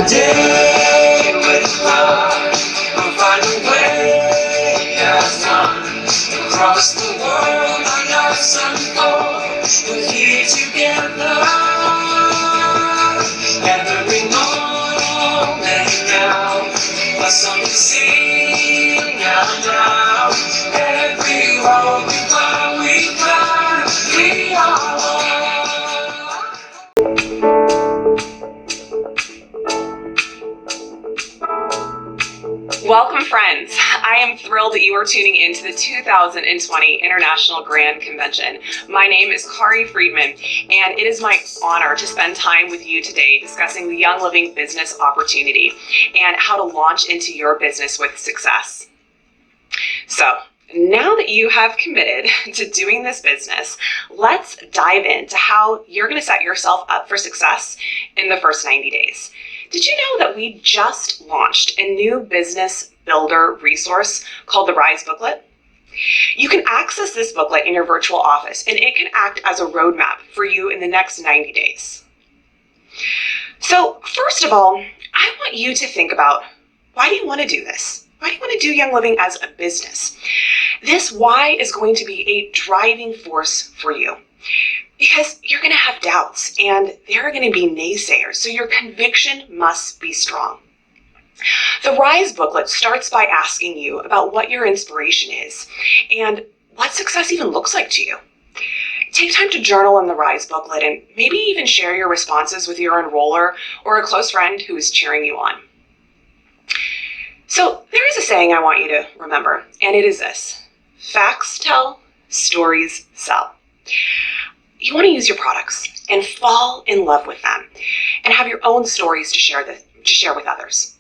day with love, we'll find a way as one. Across the world, our lives unfold. We're here together. Every moment now, a song to sing out loud. Every road we climb, we are one. Welcome, friends. I am thrilled that you are tuning in to the 2020 International Grand Convention. My name is Kari Friedman, and it is my honor to spend time with you today discussing the Young Living business opportunity and how to launch into your business with success. So, now that you have committed to doing this business, let's dive into how you're going to set yourself up for success in the first 90 days. Did you know that we just launched a new business builder resource called the Rise booklet? You can access this booklet in your virtual office, and it can act as a roadmap for you in the next 90 days. So first of all, I want you to think about, why do you want to do this? Why do you want to do Young Living as a business? This why is going to be a driving force for you. Because you're going to have doubts and there are going to be naysayers, so your conviction must be strong. The Rise booklet starts by asking you about what your inspiration is and what success even looks like to you. Take time to journal in the Rise booklet and maybe even share your responses with your enroller or a close friend who is cheering you on. So there is a saying I want you to remember, and it is this: facts tell, stories sell. You want to use your products and fall in love with them and have your own stories to share with others.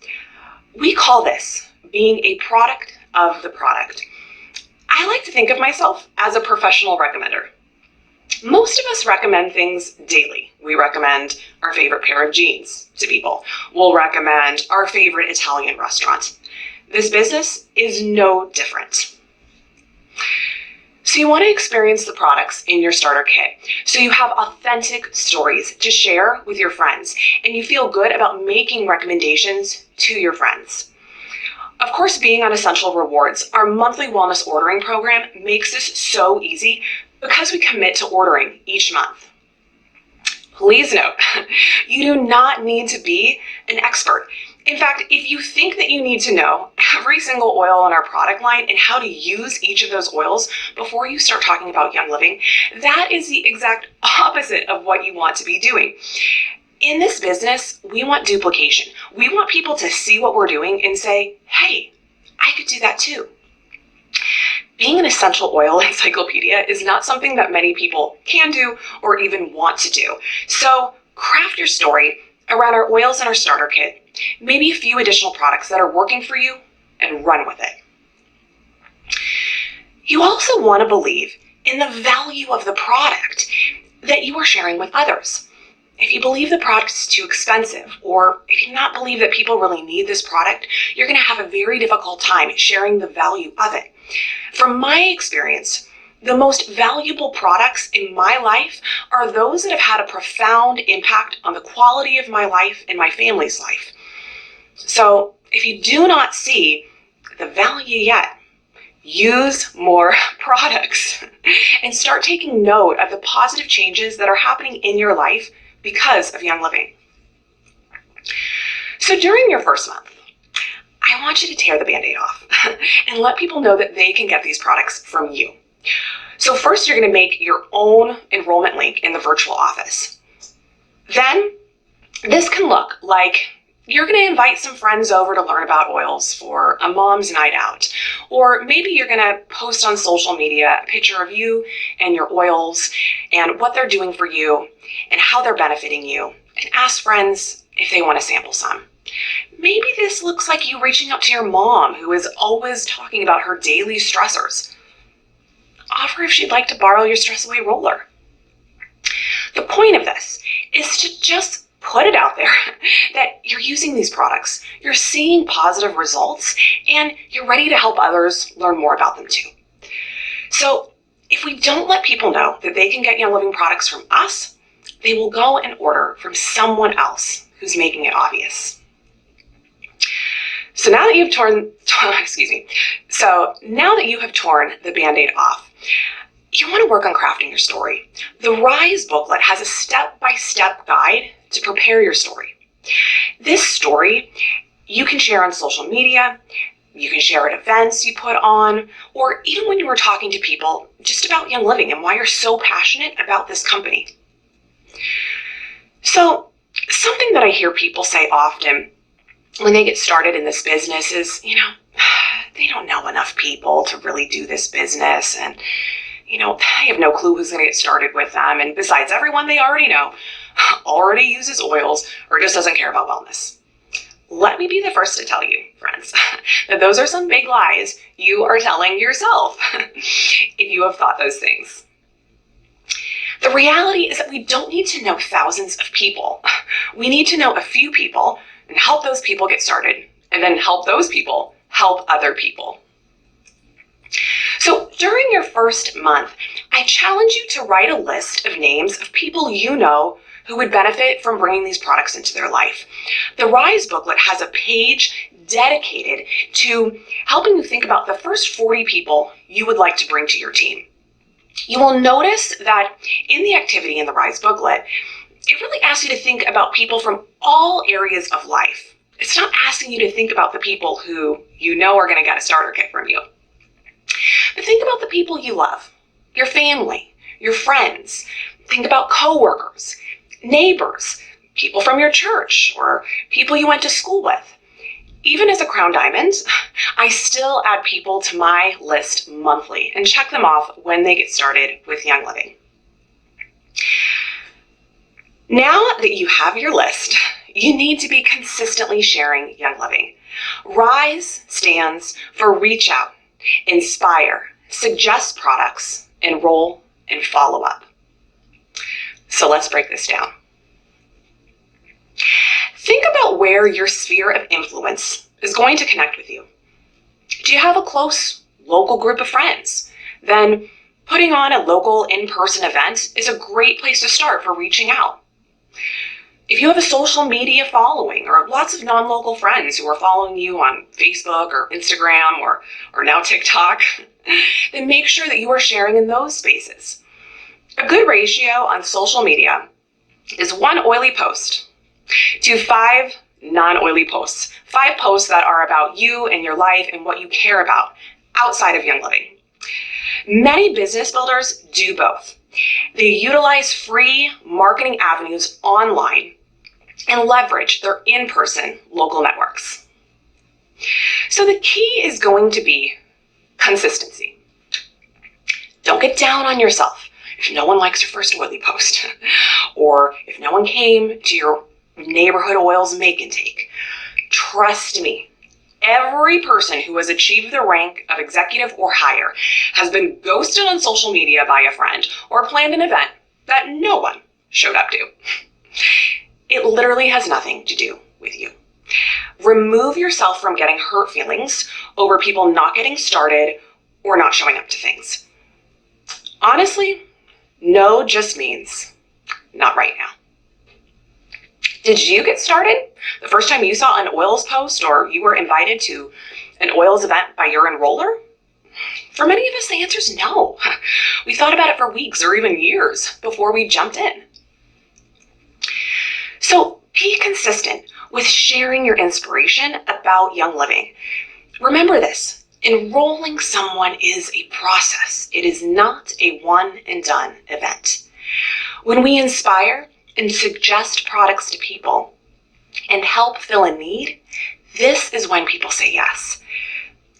We call this being a product of the product. I like to think of myself as a professional recommender. Most of us recommend things daily. We recommend our favorite pair of jeans to people. We'll recommend our favorite Italian restaurant. This business is no different. So you want to experience the products in your starter kit so you have authentic stories to share with your friends and you feel good about making recommendations to your friends. Of course, being on Essential Rewards, our monthly wellness ordering program makes this so easy because we commit to ordering each month. Please note, you do not need to be an expert. In fact, if you think that you need to know every single oil in our product line and how to use each of those oils before you start talking about Young Living, that is the exact opposite of what you want to be doing. In this business, we want duplication. We want people to see what we're doing and say, hey, I could do that too. Being an essential oil encyclopedia is not something that many people can do or even want to do. So craft your story around our oils and our starter kit, maybe a few additional products that are working for you, and run with it. You also want to believe in the value of the product that you are sharing with others. If you believe the product is too expensive, or if you not believe that people really need this product, you're going to have a very difficult time sharing the value of it. From my experience, the most valuable products in my life are those that have had a profound impact on the quality of my life and my family's life. So if you do not see the value yet, use more products and start taking note of the positive changes that are happening in your life because of Young Living. So during your first month, I want you to tear the Band-Aid off and let people know that they can get these products from you. So first, you're going to make your own enrollment link in the virtual office. Then this can look like you're going to invite some friends over to learn about oils for a mom's night out. Or maybe you're going to post on social media a picture of you and your oils and what they're doing for you and how they're benefiting you, and ask friends if they want to sample some. Maybe this looks like you reaching out to your mom who is always talking about her daily stressors. Offer if she'd like to borrow your stress away roller. The point of this is to just put it out there that you're using these products, you're seeing positive results, and you're ready to help others learn more about them too. So if we don't let people know that they can get Young Living products from us, they will go and order from someone else who's making it obvious. So now that you've now that you have torn the Band-Aid off, you want to work on crafting your story. The Rise booklet has a step-by-step guide to prepare your story. This story you can share on social media, you can share at events you put on, or even when you were talking to people just about Young Living and why you're so passionate about this company. So something that I hear people say often when they get started in this business is, they don't know enough people to really do this business, and they have no clue who's going to get started with them. And besides, everyone they already know already uses oils or just doesn't care about wellness. Let me be the first to tell you, friends, that those are some big lies you are telling yourself if you have thought those things. The reality is that we don't need to know thousands of people. We need to know a few people and help those people get started, and then help those people help other people. So during your first month, I challenge you to write a list of names of people you know who would benefit from bringing these products into their life. The Rise booklet has a page dedicated to helping you think about the first 40 people you would like to bring to your team. You will notice that in the activity in the Rise booklet, it really asks you to think about people from all areas of life. It's not asking you to think about the people who you know are going to get a starter kit from you. But think about the people you love, your family, your friends. Think about coworkers, neighbors, people from your church, or people you went to school with. Even as a Crown Diamond, I still add people to my list monthly and check them off when they get started with Young Living. Now that you have your list, you need to be consistently sharing Young Living. RISE stands for Reach Out, Inspire, Suggest Products, Enroll, and Follow Up. So let's break this down. Think about where your sphere of influence is going to connect with you. Do you have a close local group of friends? Then putting on a local in-person event is a great place to start for reaching out. If you have a social media following or lots of non-local friends who are following you on Facebook or Instagram or now TikTok, then make sure that you are sharing in those spaces. A good ratio on social media is 1 oily post to 5 non-oily posts. 5 posts that are about you and your life and what you care about outside of Young Living. Many business builders do both. They utilize free marketing avenues online and leverage their in-person local networks. So the key is going to be consistency. Don't get down on yourself if no one likes your first oily post, or if no one came to your neighborhood oils make and take. Trust me, every person who has achieved the rank of executive or higher has been ghosted on social media by a friend or planned an event that no one showed up to. It literally has nothing to do with you. Remove yourself from getting hurt feelings over people not getting started or not showing up to things. Honestly, no just means not right now. Did you get started the first time you saw an oils post or you were invited to an oils event by your enroller? For many of us, the answer is no. We thought about it for weeks or even years before we jumped in. So be consistent with sharing your inspiration about Young Living. Remember this, enrolling someone is a process. It is not a one and done event. When we inspire and suggest products to people and help fill a need, this is when people say yes.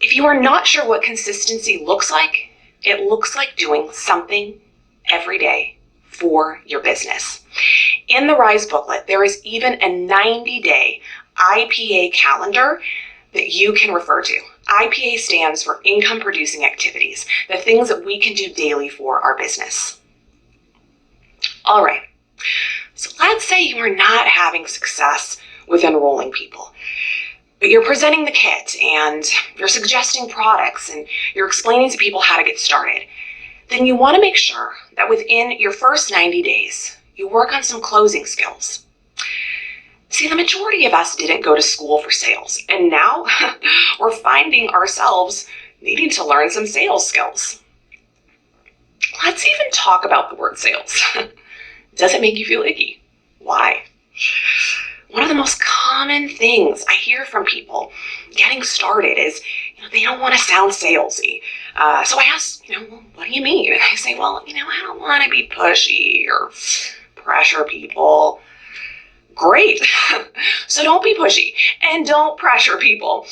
If you are not sure what consistency looks like, it looks like doing something every day for your business. In the RISE booklet, there is even a 90-day IPA calendar that you can refer to. IPA stands for income producing activities, the things that we can do daily for our business. All right, so let's say you are not having success with enrolling people, but you're presenting the kit and you're suggesting products and you're explaining to people how to get started. Then you want to make sure that within your first 90 days, you work on some closing skills. See, the majority of us didn't go to school for sales, and now we're finding ourselves needing to learn some sales skills. Let's even talk about the word sales. Does it make you feel icky? Why? One of the most common things I hear from people getting started is, they don't want to sound salesy. So I ask, well, what do you mean? And they say, well, I don't want to be pushy or pressure people. Great. So don't be pushy and don't pressure people.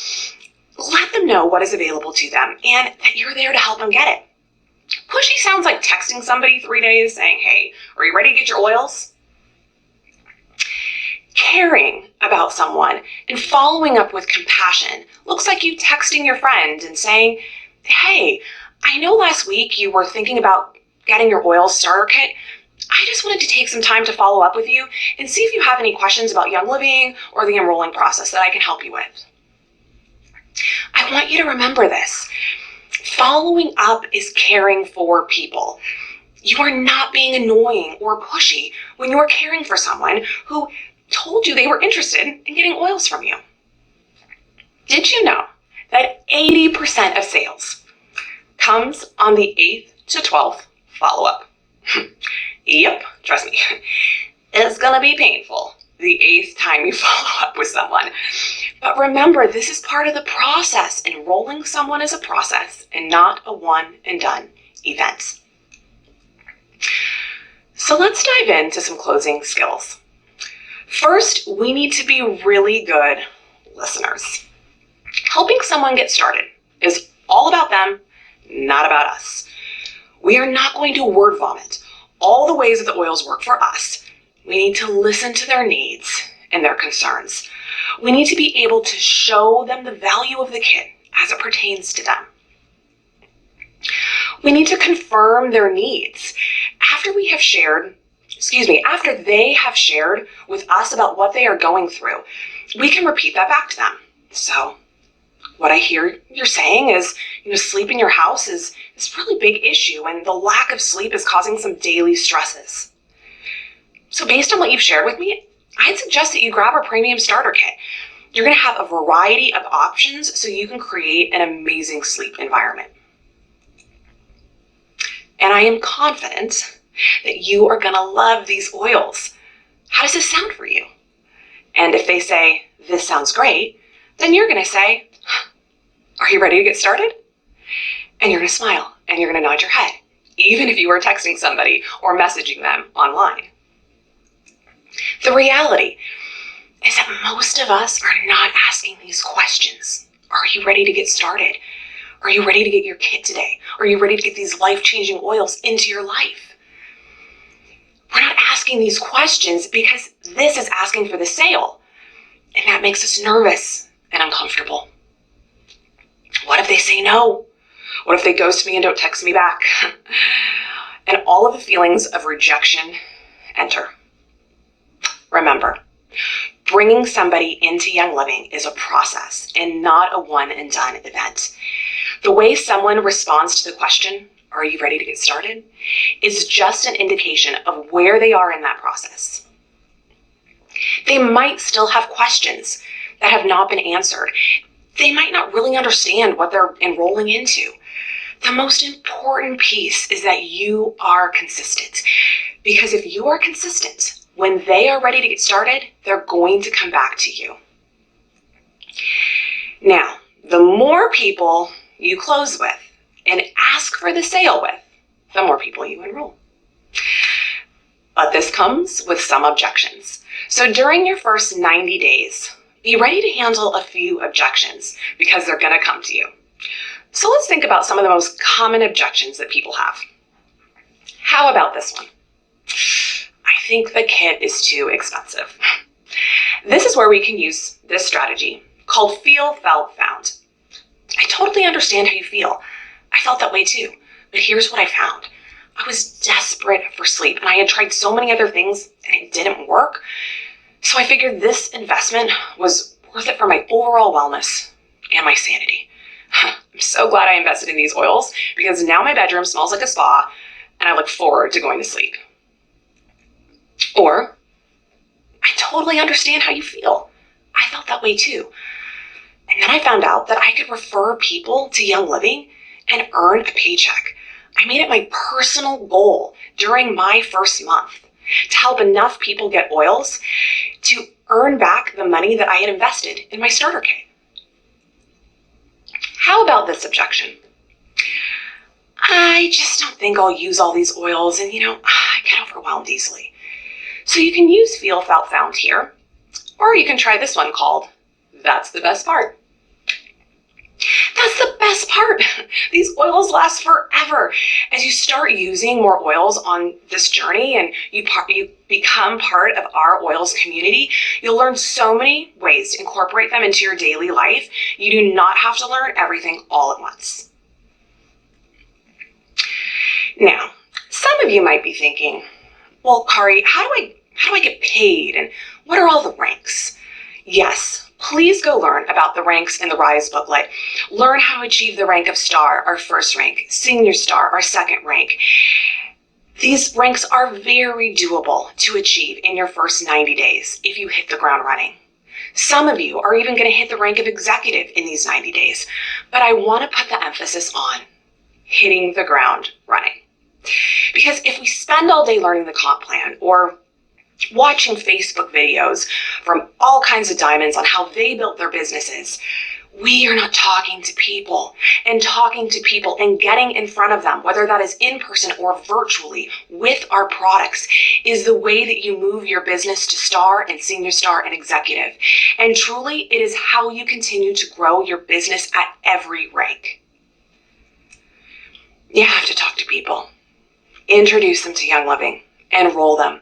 Let them know what is available to them and that you're there to help them get it. Pushy sounds like texting somebody 3 days saying, hey, are you ready to get your oils? Caring about someone and following up with compassion looks like you texting your friend and saying, hey, I know last week you were thinking about getting your oil starter kit. I just wanted to take some time to follow up with you and see if you have any questions about Young Living or the enrolling process that I can help you with. I want you to remember this. Following up is caring for people. You are not being annoying or pushy when you are caring for someone who told you they were interested in getting oils from you. Did you know that 80% of sales comes on the 8th to 12th follow-up? Yep, trust me. It's gonna be painful the 8th time you follow up with someone. But remember, this is part of the process. Enrolling someone is a process and not a one and done event. So let's dive into some closing skills. First, we need to be really good listeners. Helping someone get started is all about them, not about us. We are not going to word vomit all the ways that the oils work for us. We need to listen to their needs and their concerns. We need to be able to show them the value of the kit as it pertains to them. We need to confirm their needs. After they have shared with us about what they are going through, we can repeat that back to them. So what I hear you're saying is, sleep in your house is a really big issue, and the lack of sleep is causing some daily stresses. So based on what you've shared with me, I'd suggest that you grab our premium starter kit. You're going to have a variety of options so you can create an amazing sleep environment. And I am confident that you are going to love these oils. How does this sound for you? And if they say, this sounds great, then you're going to say, are you ready to get started? And you're going to smile and you're going to nod your head, even if you are texting somebody or messaging them online. The reality is that most of us are not asking these questions. Are you ready to get started? Are you ready to get your kit today? Are you ready to get these life-changing oils into your life? We're not asking these questions because this is asking for the sale, and that makes us nervous and uncomfortable. What if they say no? What if they ghost me and don't text me back? And all of the feelings of rejection enter. Remember, bringing somebody into Young Living is a process and not a one and done event. The way someone responds to the question, are you ready to get started, is just an indication of where they are in that process. They might still have questions that have not been answered. They might not really understand what they're enrolling into. The most important piece is that you are consistent. Because if you are consistent, when they are ready to get started, they're going to come back to you. Now, the more people you close with and ask for the sale with, the more people you enroll. But this comes with some objections. So during your first 90 days, be ready to handle a few objections because they're going to come to you. So let's think about some of the most common objections that people have. How about this one? I think the kit is too expensive. This is where we can use this strategy called feel, felt, found. I totally understand how you feel. I felt that way too, but here's what I found. I was desperate for sleep and I had tried so many other things and it didn't work. So I figured this investment was worth it for my overall wellness and my sanity. I'm so glad I invested in these oils because now my bedroom smells like a spa and I look forward to going to sleep. Or I totally understand how you feel. I felt that way too. And then I found out that I could refer people to Young Living and earn a paycheck. I made it my personal goal during my first month to help enough people get oils to earn back the money that I had invested in my starter kit. How about this objection? I just don't think I'll use all these oils, and I get overwhelmed easily. So you can use Feel Felt Found here, or you can try this one called That's the Best Part. That's the best part. These oils last forever. As you start using more oils on this journey and you become part of our oils community, you'll learn so many ways to incorporate them into your daily life. You do not have to learn everything all at once. Now, some of you might be thinking, well, Kari, how do I get paid, and what are all the ranks? Yes, please go learn about the ranks in the Rise booklet. Learn how to achieve the rank of Star, our first rank, Senior Star, our second rank. These ranks are very doable to achieve in your first 90 days if you hit the ground running. Some of you are even going to hit the rank of Executive in these 90 days, but I want to put the emphasis on hitting the ground running. Because if we spend all day learning the comp plan or watching Facebook videos from all kinds of diamonds on how they built their businesses, we are not talking to people and getting in front of them, whether that is in person or virtually with our products, is the way that you move your business to Star and Senior Star and Executive. And truly, it is how you continue to grow your business at every rank. You have to talk to people. Introduce them to Young Living. Enroll them.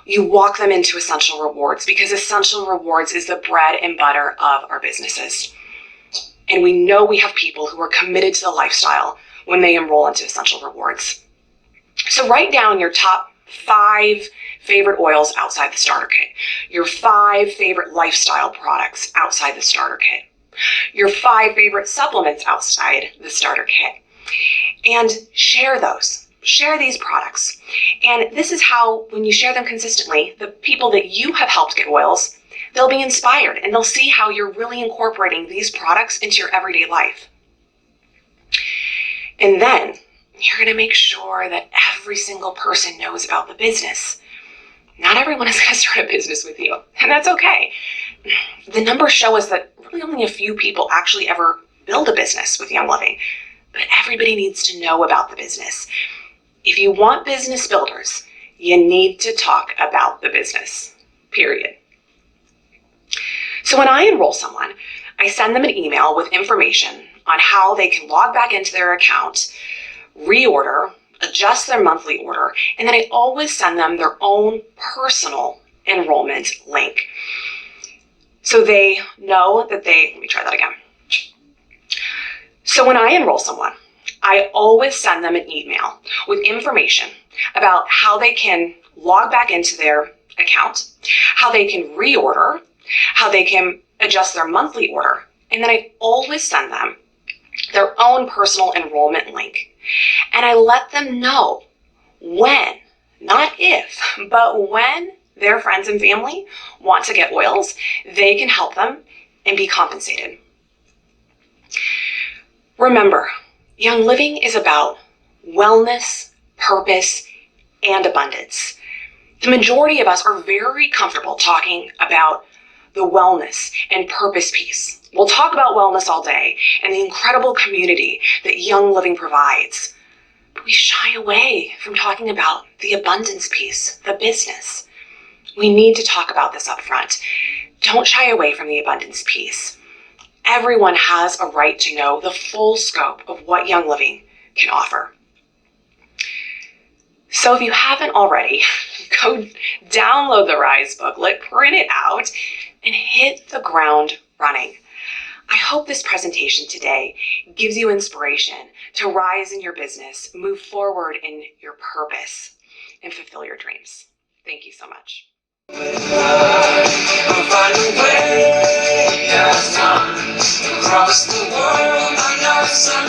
You walk them into Essential Rewards, because Essential Rewards is the bread and butter of our businesses. And we know we have people who are committed to the lifestyle when they enroll into Essential Rewards. So write down your top 5 favorite oils outside the starter kit, your 5 favorite lifestyle products outside the starter kit, your 5 favorite supplements outside the starter kit, and share those. Share these products. And this is how, when you share them consistently, the people that you have helped get oils, they'll be inspired and they'll see how you're really incorporating these products into your everyday life. And then you're going to make sure that every single person knows about the business. Not everyone is going to start a business with you, and that's okay. The numbers show us that really only a few people actually ever build a business with Young Living, but everybody needs to know about the business. If you want business builders, you need to talk about the business, period. So when I enroll someone, I send them an email with information on how they can log back into their account, reorder, adjust their monthly order, and then I always send them their own personal enrollment link. So they know that let me try that again. So when I enroll someone, I always send them an email with information about how they can log back into their account, how they can reorder, how they can adjust their monthly order, and then I always send them their own personal enrollment link. And I let them know when, not if, but when their friends and family want to get oils, they can help them and be compensated. Remember, Young Living is about wellness, purpose, and abundance. The majority of us are very comfortable talking about the wellness and purpose piece. We'll talk about wellness all day and the incredible community that Young Living provides, but we shy away from talking about the abundance piece, the business. We need to talk about this up front. Don't shy away from the abundance piece. Everyone has a right to know the full scope of what Young Living can offer. So if you haven't already, go download the Rise booklet, print it out, and hit the ground running. I hope this presentation today gives you inspiration to rise in your business, move forward in your purpose, and fulfill your dreams. Thank you so much. I'll find a way, yes, across the world, I know some